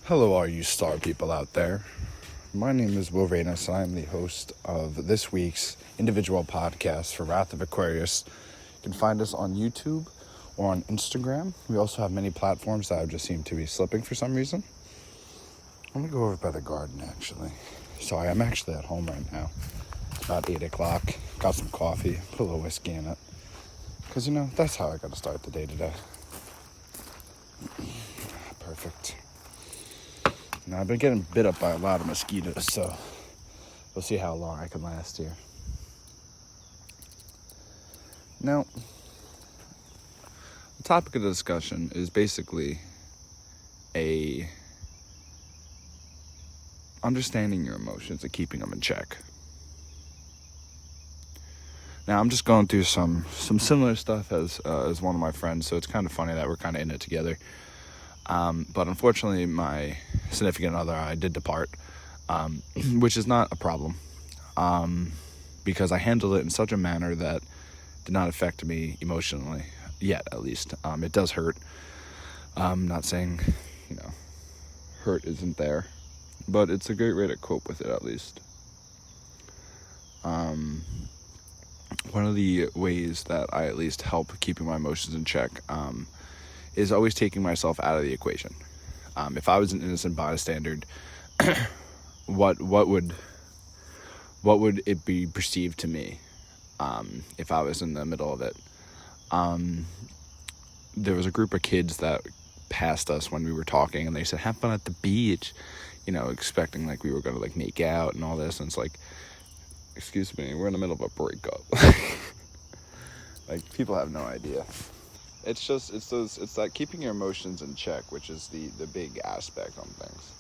Hello, all you star people out there. My name is Raynis, and I'm the host of this week's individual podcast for Wrath of Aquarius. You can find us on YouTube or on Instagram. We also have many platforms that I just seem to be slipping for some reason. I'm going to go over by the garden, actually. Sorry, I'm actually at home right now. It's about 8 o'clock. Got some coffee, put a little whiskey in it. Because, that's how I got to start the day today. Perfect. Now, I've been getting bit up by a lot of mosquitoes, so we'll see how long I can last here. Now, the topic of the discussion is basically understanding your emotions and keeping them in check. Now, I'm just going through some similar stuff as one of my friends, so it's kind of funny that we're kind of in it together. But unfortunately, my significant other, I did depart, which is not a problem, because I handled it in such a manner that did not affect me emotionally, yet at least. It does hurt. I'm not saying, hurt isn't there, but it's a great way to cope with it, at least. One of the ways that I at least help keeping my emotions in check, is always taking myself out of the equation. If I was an innocent bystander, what would it be perceived to me if I was in the middle of it? There was a group of kids that passed us when we were talking, and they said, "Have fun at the beach," expecting like we were going to make out and all this. And it's like, excuse me, we're in the middle of a breakup. People have no idea. It's that keeping your emotions in check, which is the big aspect on things.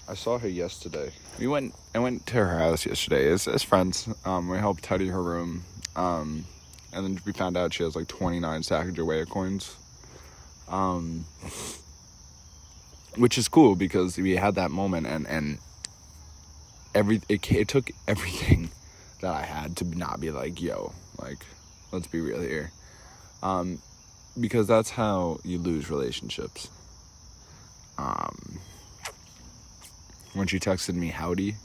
I saw her yesterday. I went to her house yesterday as friends. We helped tidy her room. And then we found out she has 29 Sacagawea coins. Which is cool because we had that moment and it took everything that I had to not be let's be real here. Because that's how you lose relationships. When she texted me howdy,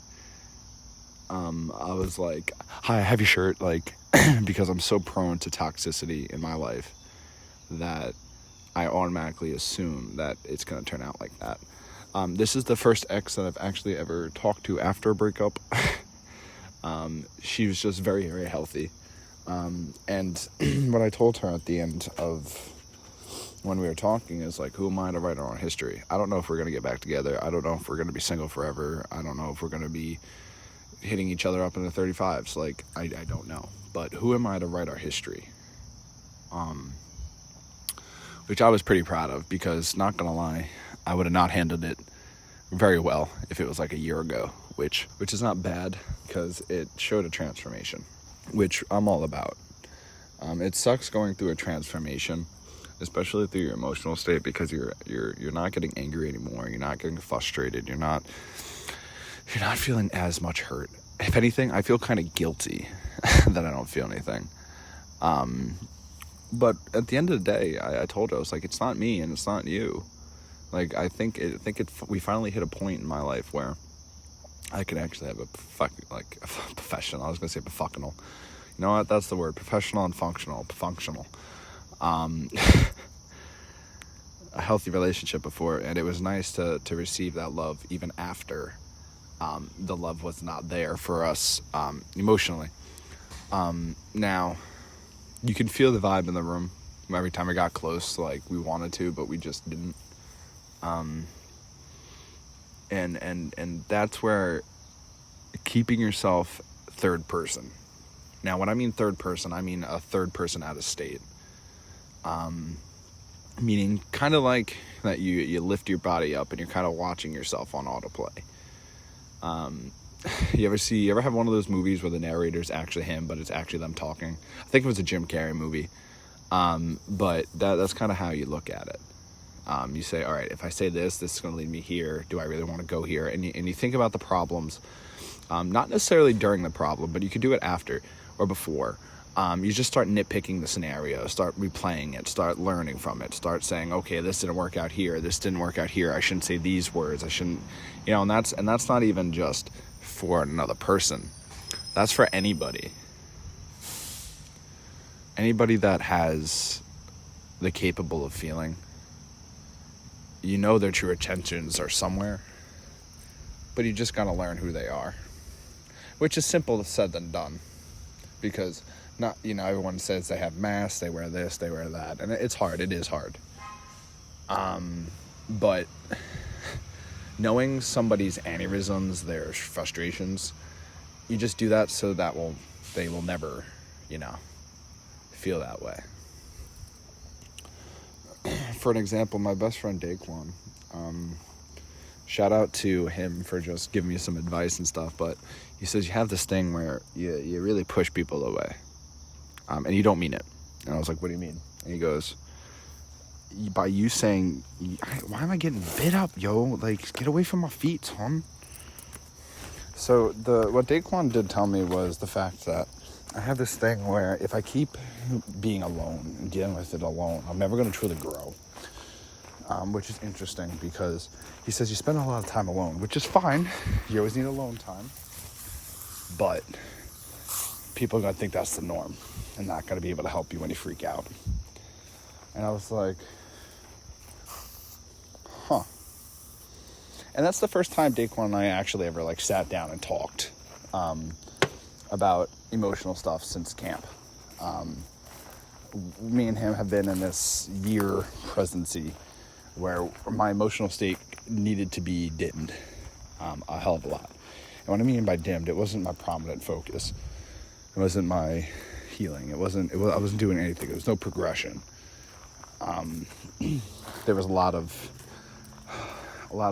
I was like, "Hi, I have your shirt," because I'm so prone to toxicity in my life that I automatically assume that it's going to turn out like that. This is the first ex that I've actually ever talked to after a breakup. She was just very, very healthy. And what I told her at the end of when we were talking is who am I to write our own history? I don't know if we're going to get back together. I don't know if we're going to be single forever. I don't know if we're going to be hitting each other up in the 35s. I don't know. But who am I to write our history? Which I was pretty proud of because, not going to lie, I would have not handled it very well if it was a year ago, which is not bad because it showed a transformation, which I'm all about. It sucks going through a transformation, especially through your emotional state, because you're not getting angry anymore. You're not getting frustrated. You're not feeling as much hurt. If anything, I feel kind of guilty that I don't feel anything. But at the end of the day, I told her, I was like, it's not me and it's not you. I think we finally hit a point in my life where I could actually have a professional. I was going to say professional. You know what? That's the word. Professional and functional. A healthy relationship before, and it was nice to receive that love even after the love was not there for us emotionally. Now, you can feel the vibe in the room every time we got close, we wanted to, but we just didn't. And that's where keeping yourself third person. Now, when I mean third person, I mean a third person out of state. Meaning kind of like that you lift your body up and you're kind of watching yourself on autoplay. You ever have one of those movies where the narrator's actually him, but it's actually them talking? I think it was a Jim Carrey movie. But that's kind of how you look at it. You say, all right, if I say this is going to lead me here. Do I really want to go here? And you think about the problems, not necessarily during the problem, but you could do it after or before. You just start nitpicking the scenario, start replaying it, start learning from it, start saying, okay, this didn't work out here, this didn't work out here, I shouldn't say these words, I shouldn't, and that's not even just for another person. That's for anybody. Anybody that has the capable of feeling, their true intentions are somewhere, but you just gotta learn who they are, which is simple said than done, because not, everyone says they have masks, they wear this, they wear that, and it's hard, it is hard. But knowing somebody's aneurysms, their frustrations, you just do that so that they will never, feel that way. For an example, my best friend Daquan, shout out to him for just giving me some advice and stuff, but he says you have this thing where you really push people away, and you don't mean it. And I was like, what do you mean? And he goes, by you saying, why am I getting bit up, yo? Like, get away from my feet, son. So what Daquan did tell me was the fact that I have this thing where if I keep being alone and dealing with it alone, I'm never going to truly grow. Which is interesting because he says you spend a lot of time alone, which is fine. You always need alone time. But people are going to think that's the norm and not going to be able to help you when you freak out. And I was like, huh. And that's the first time Daquan and I actually ever sat down and talked about emotional stuff since camp. Me and him have been in this year presidency where my emotional state needed to be dimmed a hell of a lot. And what I mean by dimmed, it wasn't my prominent focus. It wasn't my healing. I wasn't doing anything. There was no progression. There was a lot of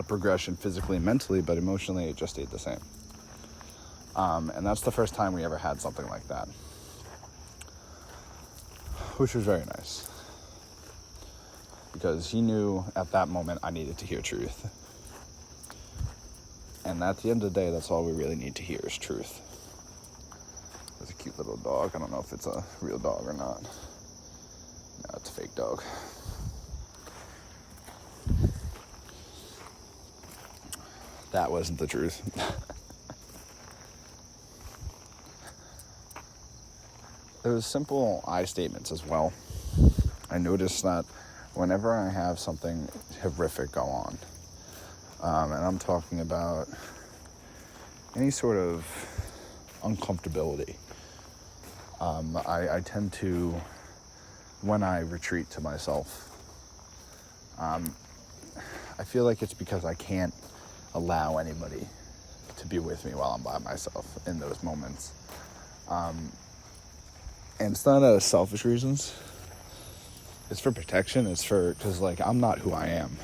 progression physically and mentally, but emotionally it just stayed the same. And that's the first time we ever had something like that, which was very nice, because he knew at that moment I needed to hear truth. And at the end of the day, that's all we really need to hear is truth. There's a cute little dog. I don't know if it's a real dog or not. No, it's a fake dog. That wasn't the truth. There was simple I statements as well. I noticed that whenever I have something horrific go on, and I'm talking about any sort of uncomfortability, I tend to, when I retreat to myself, I feel like it's because I can't allow anybody to be with me while I'm by myself in those moments. And it's not out of selfish reasons. It's for protection. It's because I'm not who I am.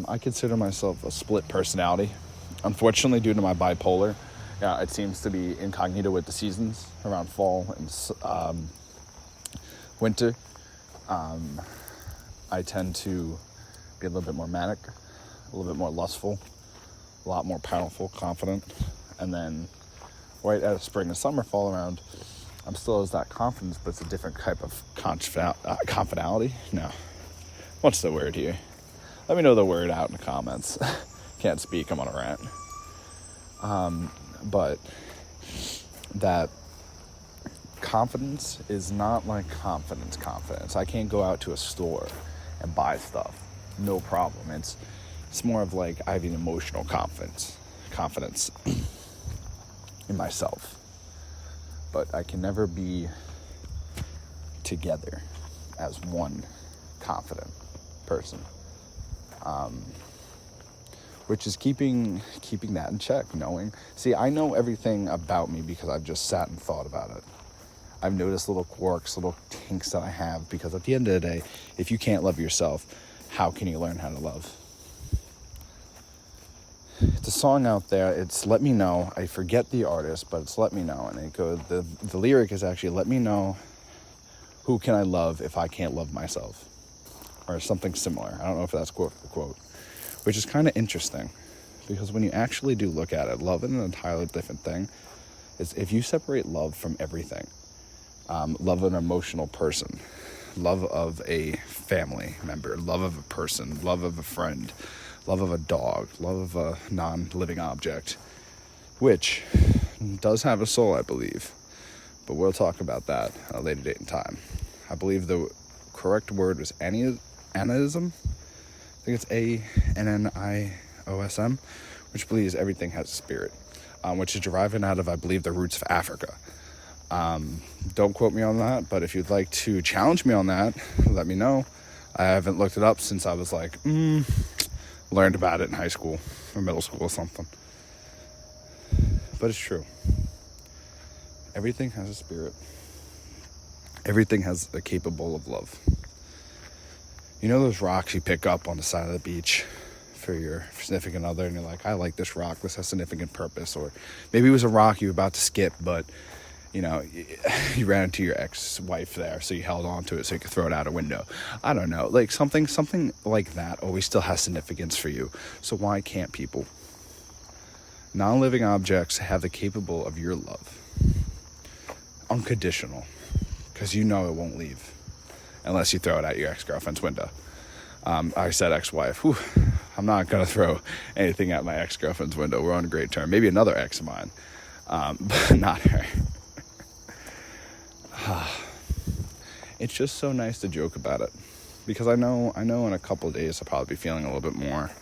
I consider myself a split personality. Unfortunately, due to my bipolar, it seems to be incognito with the seasons around fall and winter. I tend to be a little bit more manic, a little bit more lustful, a lot more powerful, confident. And then right as spring and summer fall around, I'm still as that confidence, but it's a different type of confidality. No. What's the word here? Let me know the word out in the comments. Can't speak, I'm on a rant. But that confidence is not like confidence. I can't go out to a store and buy stuff. No problem. It's more of I have an emotional confidence in myself. But I can never be together as one confident person. Which is keeping that in check, I know everything about me because I've just sat and thought about it. I've noticed little quirks, little kinks that I have, because at the end of the day, if you can't love yourself, how can you learn how to love? It's a song out there, it's Let Me Know. I forget the artist, but it's Let Me Know. And it goes, the lyric is actually, let me know who can I love if I can't love myself. Or something similar. I don't know if that's quote for quote. Which is kind of interesting. Because when you actually do look at it, love is an entirely different thing. is if you separate love from everything, love of an emotional person, love of a family member, love of a person, love of a friend, love of a dog, love of a non-living object, which does have a soul, I believe, but we'll talk about that at a later date and time. I believe the correct word was animism. I think it's Anniosm, which believes everything has a spirit, which is derived out of, I believe, the roots of Africa. Don't quote me on that, but if you'd like to challenge me on that, let me know. I haven't looked it up since I was like, learned about it in high school or middle school or something. But it's true. Everything has a spirit. Everything has a capable of love. You know those rocks you pick up on the side of the beach for your significant other, and you're like, I like this rock, this has significant purpose. Or maybe it was a rock you were about to skip, but you ran into your ex-wife there, so you held on to it so you could throw it out a window. I don't know, like something like that always still has significance for you. So why can't people? Non-living objects have the capable of your love. Unconditional. Because it won't leave. Unless you throw it out your ex-girlfriend's window. I said ex-wife. Whew. I'm not going to throw anything at my ex-girlfriend's window. We're on a great term. Maybe another ex of mine. But not her. It's just so nice to joke about it. Because I know in a couple of days I'll probably be feeling a little bit more.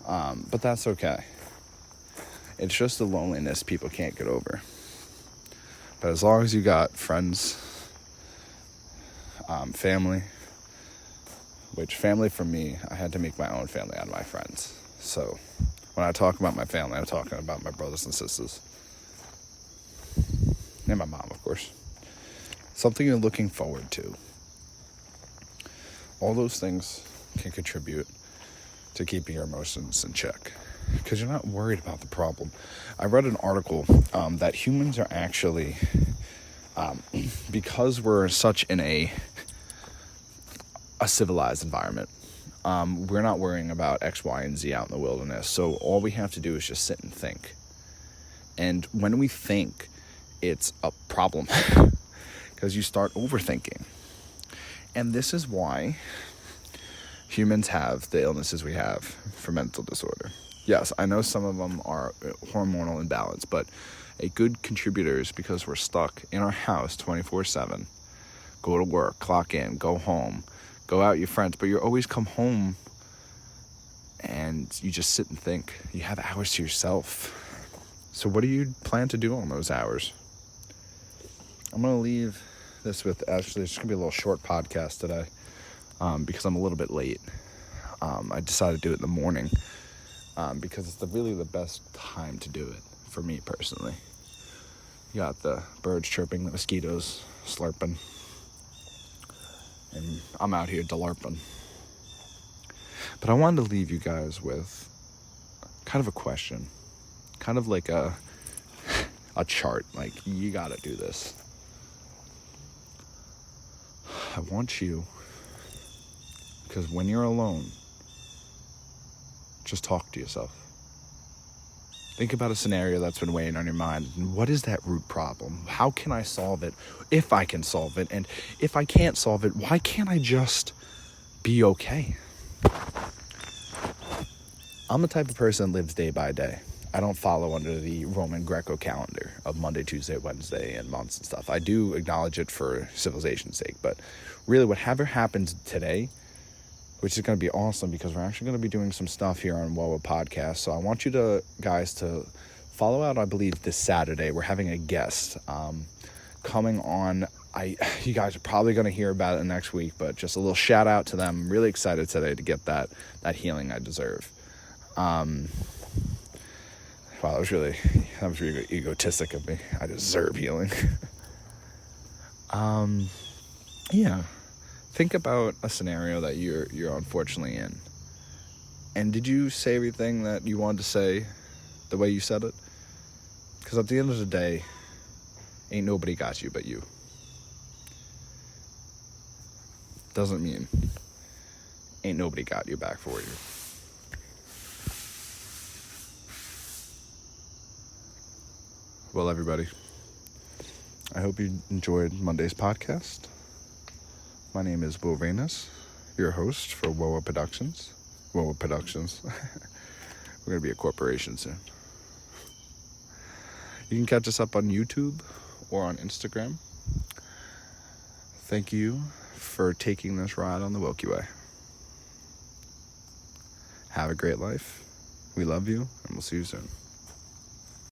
But that's okay. It's just the loneliness people can't get over. But as long as you got friends, family, which family for me, I had to make my own family out of my friends. So when I talk about my family, I'm talking about my brothers and sisters. And my mom, of course. Something you're looking forward to. All those things can contribute to keeping your emotions in check. Because you're not worried about the problem. I read an article that humans are actually, because we're such in a civilized environment, we're not worrying about X, Y, and Z out in the wilderness. So all we have to do is just sit and think. And when we think, it's a problem. Because you start overthinking. And this is why humans have the illnesses we have for mental disorder. Yes, I know some of them are hormonal imbalance, but a good contributor is because we're stuck in our house 24/7. Go to work, clock in, go home, go out with your friends, but you always come home and you just sit and think. You have hours to yourself. So what do you plan to do on those hours? I'm going to leave this with, actually, it's going to be a little short podcast today because I'm a little bit late. I decided to do it in the morning. Because it's really the best time to do it, for me personally. You got the birds chirping, the mosquitoes slurping, and I'm out here delarping. But I wanted to leave you guys with kind of a question, kind of like a chart, like, you gotta do this. I want you, because when you're alone, just talk to yourself. Think about a scenario that's been weighing on your mind. And what is that root problem? How can I solve it? If I can solve it. And if I can't solve it, why can't I just be okay? I'm the type of person that lives day by day. I don't follow under the Roman Greco calendar of Monday, Tuesday, Wednesday, and months and stuff. I do acknowledge it for civilization's sake. But really, whatever happens today, which is going to be awesome because we're actually going to be doing some stuff here on WOA Podcast. So I want you guys to follow out, I believe, this Saturday. We're having a guest coming on. You guys are probably going to hear about it next week, but just a little shout out to them. I'm really excited today to get that healing I deserve. Wow, that was really egotistic of me. I deserve healing. Yeah. Think about a scenario that you're unfortunately in. And did you say everything that you wanted to say the way you said it? Because at the end of the day, ain't nobody got you but you. Doesn't mean ain't nobody got you back for you. Well, everybody, I hope you enjoyed Monday's podcast. My name is Will Raynis, your host for WOA Productions. WOA Productions. We're going to be a corporation soon. You can catch us up on YouTube or on Instagram. Thank you for taking this ride on the Wilky Way. Have a great life. We love you, and we'll see you soon.